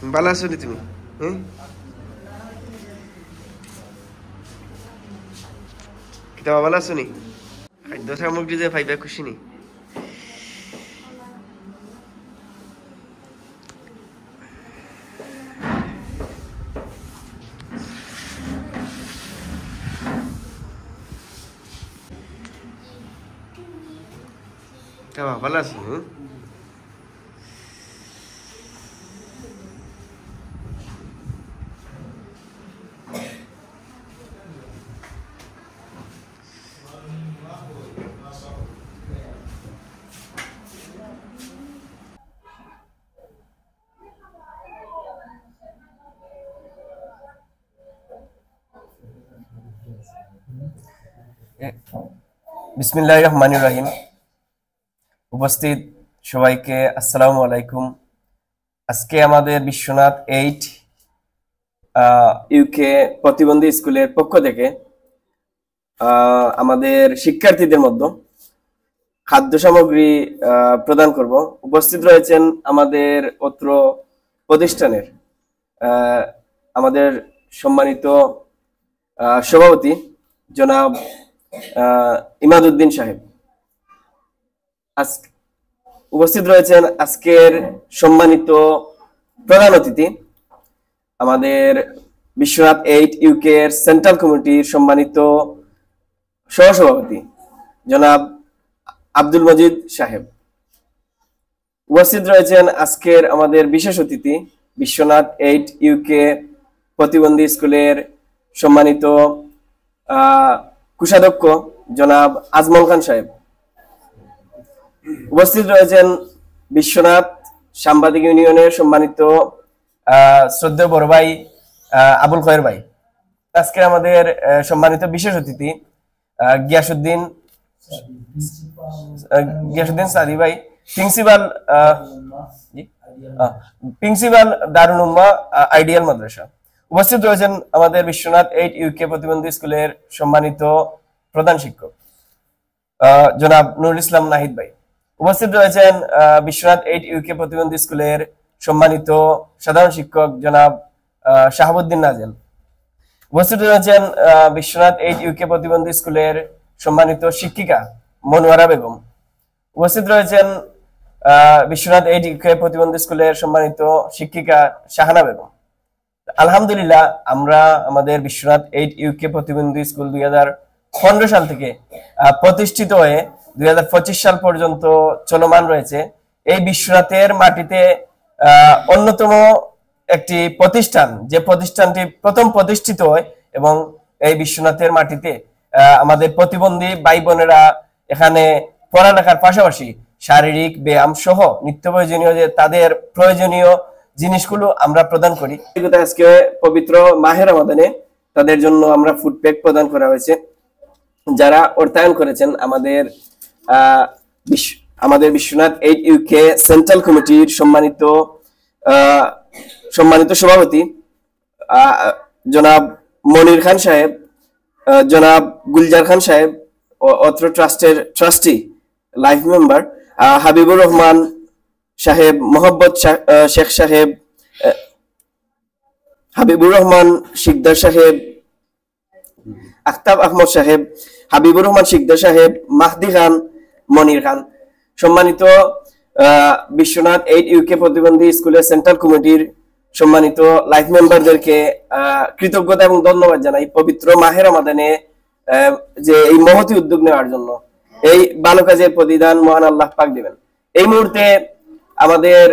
ভালো আছো নি তুমি? হ্যাঁ, কিতাবা ভালো আছো নি? খাদ্য সামগ্রী যে পাইবা খুশি নি? কিতাবা ভালো আছো? হ্যাঁ, বিসমিল্লাহির রহমানির রহিম। উপস্থিত সবাইকে আসসালামু আলাইকুম। আজকে আমাদের বিশ্বনাথ 8 ইউকে প্রতিবন্ধী স্কুলের পক্ষ থেকে আমাদের শিক্ষার্থীদের মধ্যে খাদ্য সামগ্রী প্রদান করব। উপস্থিত রয়েছেন আমাদের অত্র প্রতিষ্ঠানের আমাদের সম্মানিত সভাপতি জনাব ইমাদউদ্দিন সাহেব। উপস্থিত রয়েছেন আজকের সম্মানিত প্রধান অতিথি আমাদের বিশ্বনাথ 8 ইউকে এর সেন্ট্রাল কমিটির সম্মানিত সহসভাপতি জনাব আব্দুল মজিদ সাহেব। উপস্থিত রয়েছেন আজকের আমাদের বিশেষ অতিথি বিশ্বনাথ 8 ইউকে প্রতিবন্ধী স্কুলের সম্মানিত কোষাধ্যক্ষ জনাব আজমল খান সাহেব। উপস্থিত রয়েছেন বিশ্বনাথ সাংবাদিক ইউনিয়নের সম্মানিত শ্রদ্ধেয় বড় ভাই আবুল খয়ের ভাই। আজকে আমাদের সম্মানিত বিশেষ অতিথি গিয়াসউদ্দিন সাদি ভাই, প্রিন্সিপাল দারুল উম্মাহ আইডিয়াল মাদ্রাসা। উপস্থিত রয়েছেন আমাদের বিশ্বনাথ 8 ইউকে প্রতিবন্ধী স্কুলের সম্মানিত প্রধান শিক্ষক জনাব নুরুল ইসলাম নাহিদ ভাই। উপস্থিত রয়েছেন বিশ্বনাথ 8 ইউকে প্রতিবন্ধী স্কুলের সম্মানিত সাধারণ শিক্ষক জনাব শাহাবুদ্দিন নাজেল। উপস্থিত রয়েছেন বিশ্বনাথ 8 ইউকে প্রতিবন্ধী স্কুলের সম্মানিত শিক্ষিকা মনোয়ারা বেগম। উপস্থিত রয়েছেন বিশ্বনাথ 8 ইউকে প্রতিবন্ধী স্কুলের সম্মানিত শিক্ষিকা শাহানা বেগম। আলহামদুলিল্লাহ, আমরা আমাদের বিশ্বনাথ 8 ইউকে প্রতিবন্ধী স্কুল 2015 সাল থেকে প্রতিষ্ঠিত হয়ে 2025 সাল পর্যন্ত চলমান রয়েছে। এই বিশ্বনাথের মাটিতে অন্যতম একটি প্রতিষ্ঠান, যে প্রতিষ্ঠানটি প্রথম প্রতিষ্ঠিত হয় এবং এই বিশ্বনাথের মাটিতে আমাদের প্রতিবন্ধী ভাই বোনেরা এখানে পড়ালেখার পাশাপাশি শারীরিক ব্যায়াম সহ নিত্য প্রয়োজনীয় যে তাদের প্রয়োজনীয় জিনিসগুলো আমরা প্রদান করি। আজকে পবিত্র মাহে রমাদানে তাদের জন্য আমরা ফুড প্যাক প্রদান করা হয়েছে। যারা অর্থায়ন করেছেন আমাদের বিশ্বনাথ 8 ইউকে সেন্ট্রাল কমিটির সম্মানিত সভাপতি জনাব মনির খান সাহেব, জনাব গুলজার খান সাহেব, অত্র ট্রাস্টের trustee life member Habibur Rahman সাহেব, মোহাম্মদ শেখ সাহেব, হাবিবুর রহমান শিকদার সাহেব, আখতাব আহমদ সাহেব, হাবিবুর রহমান শিকদার সাহেব, মাহদি খান, মনির খান। সম্মানিত বিশ্বনাথ 8 ইউকে প্রতিবন্ধী স্কুলের সেন্ট্রাল কমিটির সম্মানিত লাইফ মেম্বারদেরকে কৃতজ্ঞতা এবং ধন্যবাদ জানাই পবিত্র মাহে রমাদানে যে এই মহতি উদ্যোগ নেওয়ার জন্য। এই ভালো কাজের প্রতিদান মহান আল্লাহ পাক দিবেন। এই মুহূর্তে আমাদের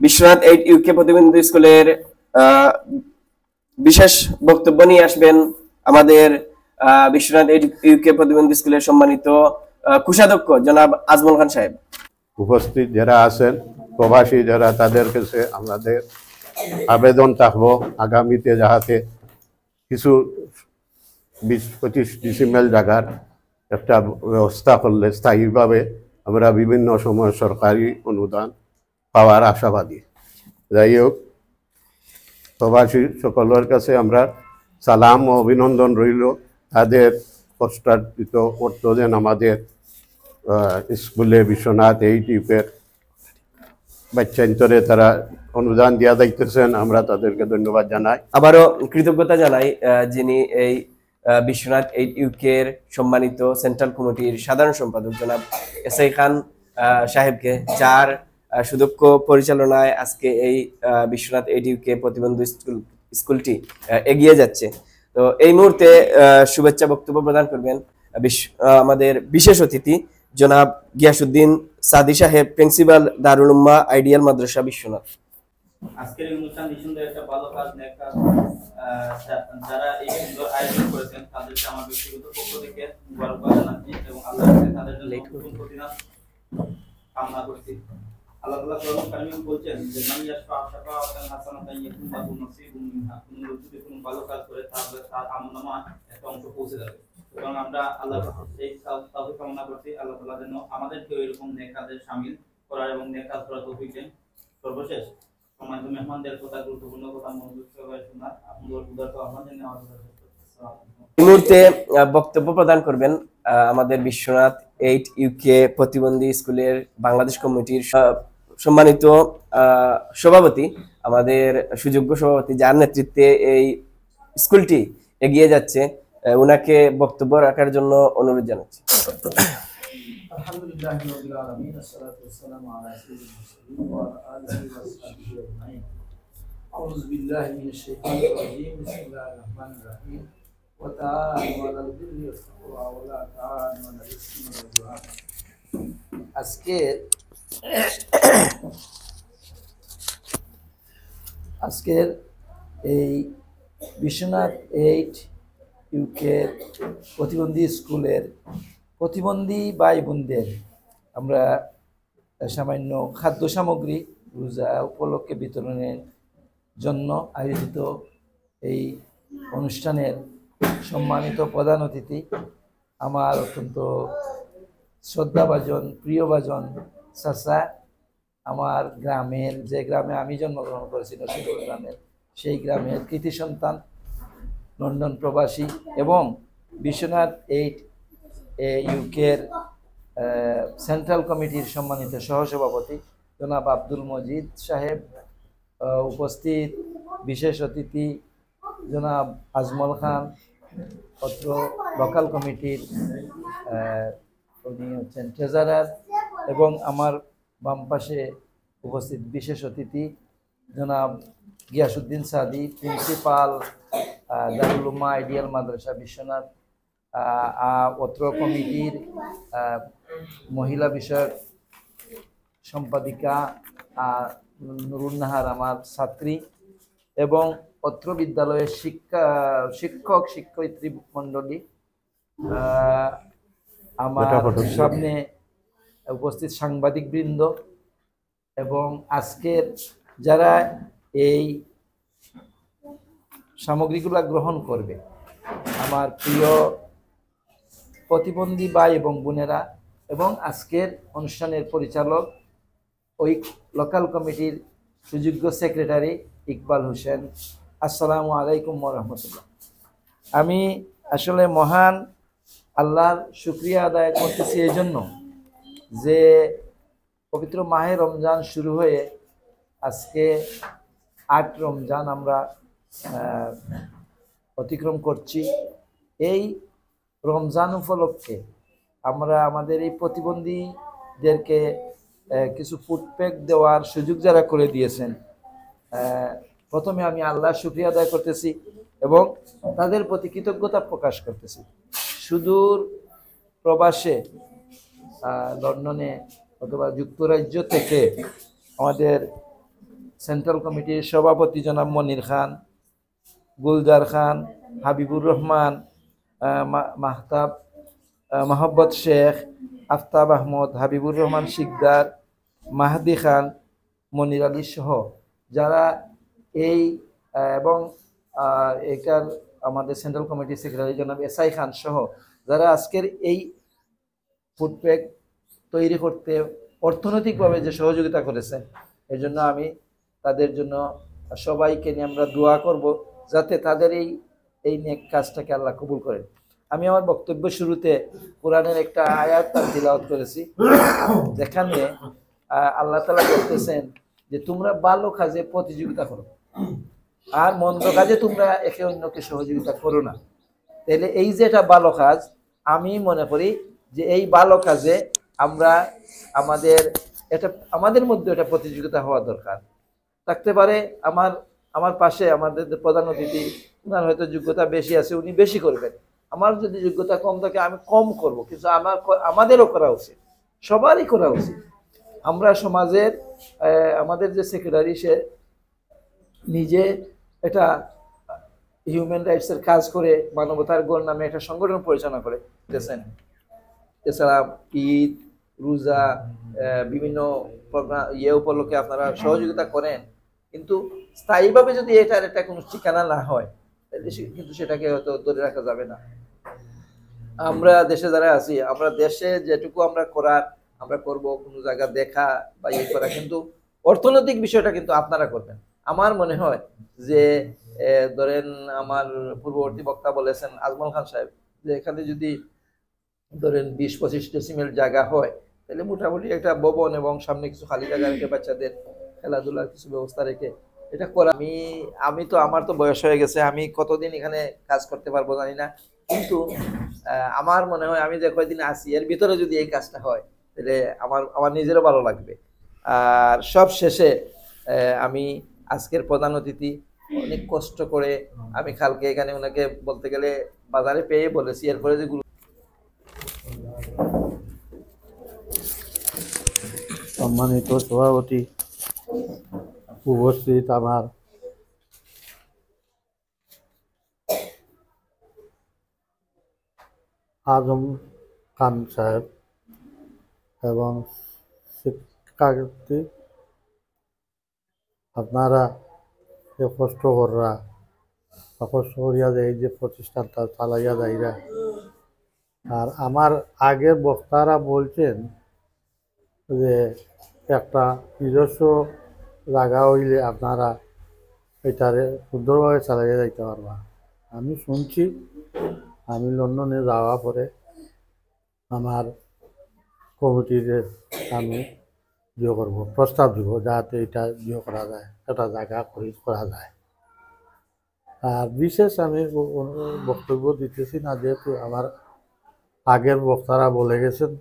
বিশ্বনাথ 8 ইউকে প্রতিবন্ধী স্কুলের বিশেষ বক্তব্য নিয়ে আসবেন আমাদের বিশ্বনাথ 8 ইউকে প্রতিবন্ধী স্কুলের সম্মানিত কোষাধ্যক্ষ জনাব আজমল খান সাহেব। উপস্থিত যারা আছেন প্রবাসী যারা, তাদের কাছে আমাদের আবেদন থাকবো আগামীতে যাহাতে কিছু 20-25 ডিসিমেল জায়গার একটা ব্যবস্থা করলে স্থায়ীভাবে আমরা বিভিন্ন সময় সরকারি অনুদান পাওয়ার আশাবাদী। যাই হোক, প্রবাসী সকলের কাছে আমরা সালাম ও অভিনন্দন রইল। তাদের কষ্টার্জিত অর্থ যেন আমাদের স্কুলে বিশ্বনাথ 8 ইউকের বাচ্চান্তরে তারা অনুদান দিয়া দিতেছেন, আমরা তাদেরকে ধন্যবাদ জানাই। আবারও কৃতজ্ঞতা জানাই যিনি এই বিশ্বনাথ 8 ইউকে এর সম্মানিত সেন্ট্রাল কমিটির সাধারণ সম্পাদক জনাব এসআই খান সাহেবকে, যার সুদক্ষ পরিচালনায় আজকে এই বিশ্বনাথ 8 ইউকে প্রতিবন্ধী স্কুলটি এগিয়ে যাচ্ছে। তো এই মুহূর্তে শুভেচ্ছা বক্তব্য প্রদান করবেন আমাদের বিশেষ অতিথি জনাব গিয়াসউদ্দিন সাদি সাহেব, প্রিন্সিপাল দারুল উম্মাহ আইডিয়াল মাদ্রাসা বিশ্বনাথ। আজকের এই অনুষ্ঠান নিঃসন্দেহে একটা ভালো কাজ, নেক কাজ। যারা এই সুন্দর আয়োজন করেছেন তাদেরকে আমার ব্যক্তিগত পক্ষ থেকে মুবারকবাদ জানাচ্ছি এবং আল্লাহর কাছে তাদের জন্য উত্তম প্রতিদান কামনা করছি। আল্লাহ তাআলা কোরআন কারীমে বলছেন যে মান ইয়াশফা শাফাআতান হাসানাতান ইয়াকুন লাহু নসিবুম মিনহা, কোন লোক যদি কোনো ভালো কাজ করে তাহলে তার আমলনামা একটা অংশ পৌঁছে যাবে। সুতরাং আমরা আল্লাহর এই তাওফিক কামনা করছি, আল্লাহ তাআলা যেন আমাদেরকে এরকম নেক কাজে শামিল করার এবং নেক কাজ করার তৌফিক দেন। সর্বশেষ সম্মানিত মেহমানদের কথা, গুরুত্বপূর্ণ কথা মনোযোগ সহকারে শোনার আপনাদের উদারতা আহ্বান জানিয়ে আমার এই মুহূর্তে বক্তব্য প্রদান করবেন আমাদের বিশ্বনাথ 8 ইউকে প্রতিবন্ধী স্কুলের বাংলাদেশ কমিটির সম্মানিত সভাপতি, আমাদের সুযোগ্য সভাপতি, যার নেতৃত্বে এই স্কুলটি এগিয়ে যাচ্ছে। উনাকে বক্তব্য রাখার জন্য অনুরোধ জানাচ্ছি। আলহামদুলিল্লাহি রাব্বিল আলামিন, আসসালাতু ওয়াসসালামু আলা সাইয়্যিদিল মুরসালিন ওয়া আলা আলিহি ওয়া সাহবিহি আজমাইন। আউযু বিল্লাহি মিনাশ শাইতানির রাজীম, বিসমিল্লাহির রাহমানির রাহিম। ওয়া তাআলাউ আলাল বিররি ওয়াত তাকওয়া ওয়া লা তাআলাউ আলাল ইসমি ওয়াল উদওয়ান। আজকের এই বিশ্বনাথ 8 ইউকে প্রতিবন্ধী স্কুলের প্রতিবন্ধী ভাই বোনদের আমরা সামান্য খাদ্য সামগ্রী রোজা উপলক্ষে বিতরণের জন্য আয়োজিত এই অনুষ্ঠানের সম্মানিত প্রধান অতিথি, আমার অত্যন্ত শ্রদ্ধাভাজন প্রিয়ভাজন চাচা, আমার গ্রামের, যে গ্রামে আমি জন্মগ্রহণ করেছি নরসিংপুর গ্রামের, সেই গ্রামের কৃতি সন্তান, লন্ডন প্রবাসী এবং বিশ্বনাথ 8 ইউকের সেন্ট্রাল কমিটির সম্মানিত সহসভাপতি জনাব আব্দুল মজিদ সাহেব, উপস্থিত বিশেষ অতিথি জনাব আজমল খান, অত্র লোকাল কমিটির উনি হচ্ছেন ট্রেজারার, এবং আমার বাম পাশে উপস্থিত বিশেষ অতিথি জনাব গিয়াসউদ্দিন সাদি, প্রিন্সিপাল দারুল উম্মাহ আইডিয়াল মাদ্রাসা বিশ্বনাথ, অত্র কমিটির মহিলা বিষয়ক সম্পাদিকা নুরুন নাহার আমার ছাত্রী, এবং অত্র বিদ্যালয়ের শিক্ষক শিক্ষয়িত্রী মণ্ডলী, আমার সামনে উপস্থিত সাংবাদিক বৃন্দ, এবং আজকের যারা এই সামগ্রীগুলো গ্রহণ করবে আমার প্রিয় প্রতিবন্ধী ভাই এবং বোনেরা, এবং আজকের অনুষ্ঠানের পরিচালক ওই লোকাল কমিটির সুযোগ্য সেক্রেটারি ইকবাল হোসেন, আসসালামু আলাইকুম ওয়া রাহমাতুল্লাহ। আমি আসলে মহান আল্লাহর শুকরিয়া আদায় করতেছি এই জন্য যে পবিত্র মাহে রমজান শুরু হয়ে আজকে 8 রমজান আমরা অতিক্রম করছি। এই রমজান উপলক্ষে আমরা আমাদের এই প্রতিবন্ধীদেরকে কিছু ফুড প্যাক দেওয়ার সুযোগ যারা করে দিয়েছেন, প্রথমে আমি আল্লাহর শুকরিয়া আদায় করতেছি এবং তাদের প্রতি কৃতজ্ঞতা প্রকাশ করতেছি। সুদূর প্রবাসে লন্ডনে অথবা যুক্তরাজ্য থেকে আমাদের সেন্ট্রাল কমিটির সভাপতি জনাব মনির খান, গুলজার খান, হাবিবুর রহমান, মাহতাব মোহাম্মদ শেখ, আফতাব আহমদ, হাবিবুর রহমান শিকদার, মাহদি খান, মনির আলী সহ যারা এই এবং এটার আমাদের সেন্ট্রাল কমিটির সেক্রেটারি জনাব এসআই খান সহ যারা আজকের এই ফুড প্যাক তৈরি করতে অর্থনৈতিকভাবে যে সহযোগিতা করেছেন, এর জন্য আমি তাদের জন্য সবাইকে নিয়ে আমরা দোয়া করব যাতে তাদের এই নেক কাজটাকে আল্লাহ কবুল করেন। আমি আমার বক্তব্য শুরুতে কোরআনের একটা আয়াত তিলাওয়াত করেছি, যেখানে আল্লাহ তাআলা বলতেছেন যে তোমরা ভালো কাজে প্রতিযোগিতা করো, আর মন্দ কাজে তোমরা একে অন্যকে সহযোগিতা করো না। তাহলে এই যে এটা ভালো কাজ, আমি মনে করি যে এই ভালো কাজে আমরা আমাদের মধ্যে এটা প্রতিযোগিতা হওয়া দরকার। থাকতে পারে আমার পাশে আমাদের প্রধান অতিথি, ওনার হয়তো যোগ্যতা বেশি আছে, উনি বেশি করবেন। আমার যদি যোগ্যতা কম থাকে আমি কম করব, কিন্তু আমাদেরও করা উচিত, সবারই করা উচিত। আমরা সমাজের আমাদের যে সেক্রেটারি, সে নিজে এটা হিউম্যান রাইটসের কাজ করে, মানবতার গড় নামে একটা সংগঠন পরিচালনা করে দিয়েছেন। এছাড়া ঈদ, রোজা, বিভিন্ন প্রোগ্রাম উপলক্ষে আপনারা সহযোগিতা করেন, কিন্তু স্থায়ীভাবে যদি এটার একটা কোনো ঠিকানা না হয় তাহলে কিন্তু সেটাকে হয়তো ধরে রাখা যাবে না। আমরা দেশে যারা আছি, আমরা দেশে যেটুকু আমরা করার আমরা করব, কোনো জায়গা দেখা বা ইয়ে করা, কিন্তু অর্থনৈতিক বিষয়টা কিন্তু আপনারা করবেন। আমার মনে হয় যে ধরেন আমার পূর্ববর্তী বক্তা বলেছেন আজমল খান সাহেব, যে এখানে যদি ধরেন 20-25 ডেসিমেল জায়গা হয় তাহলে মোটামুটি একটা ভবন এবং সামনে কিছু খালি জায়গা রেখে বাচ্চাদের খেলাধুলার কিছু ব্যবস্থা রেখে এটা করা। আমি তো আমার তো বয়স হয়ে গেছে, আমি কতদিন এখানে কাজ করতে পারবো জানি না, কিন্তু আমার মনে হয় আমি যে কয়দিন আছি এর ভিতরে যদি এই কাজটা হয় তাহলে আমার নিজেরও ভালো লাগবে। আর সব শেষে আমি আজকের প্রধান অতিথি অনেক কষ্ট করে আমি কালকে এখানে ওনাকে বলতে গেলে বাজারে পেয়ে বলেছি, এরপরে যে সম্মানিত সভাপতি, উপস্থিত আমার আজম খান সাহেব এবং শিক্ষার্থী, আপনারা যে কষ্ট করা বা কষ্ট করিয়া যায় এই যে প্রতিষ্ঠানটা চালাইয়া যাইরা, আর আমার আগের বক্তারা বলছেন যে একটা নিজস্ব জায়গা হইলে আপনারা এটারে সুন্দরভাবে চালাইয়া যাইতে পারবা। আমি শুনছি, আমি লন্ডনে যাওয়া পরে আমার কমিটির আমি ইয়ে করব, প্রস্তাব দিব যাতে এটা ইয়ে করা যায়, একটা জায়গা খরিদ করা যায়। আর বিশেষ আমি বক্তব্য দিতেছি না, যেহেতু আমার আগের বক্তারা বলে গেছেন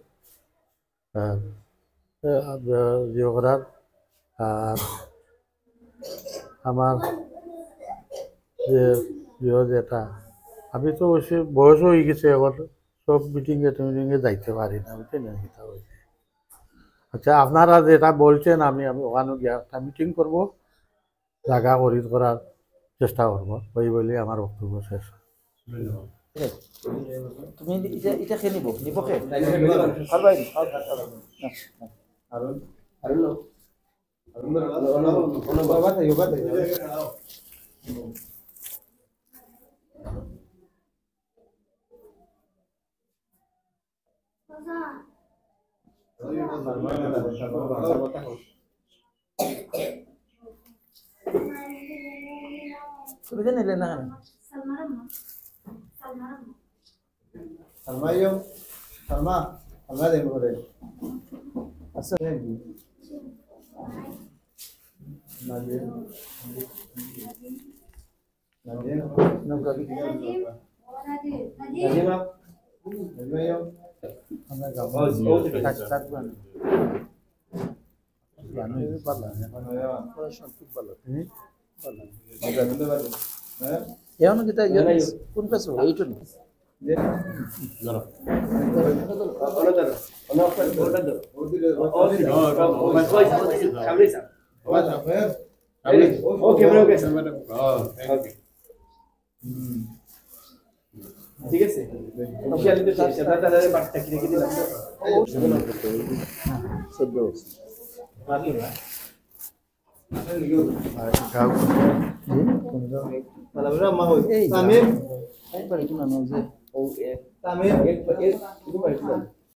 ইয়ে করার। আর আমার যেটা আমি তো অবশ্যই বয়স হয়ে গেছে, এখন সব মিটিংয়ে যাইতে পারি না, বুঝছেন। আচ্ছা, আপনারা যেটা বলছেন আমি ওখানে গিয়ে একটা মিটিং করব, জায়গা খরিদ করার চেষ্টা করবো, ওই বলে আমার বক্তব্য শেষ। তুমি এটা খেয়ে নিব খেয়ে তুমি তো নিলে না। আচ্ছা, এমন কি কোন পেছ এইটো নেই ঠিক আছে।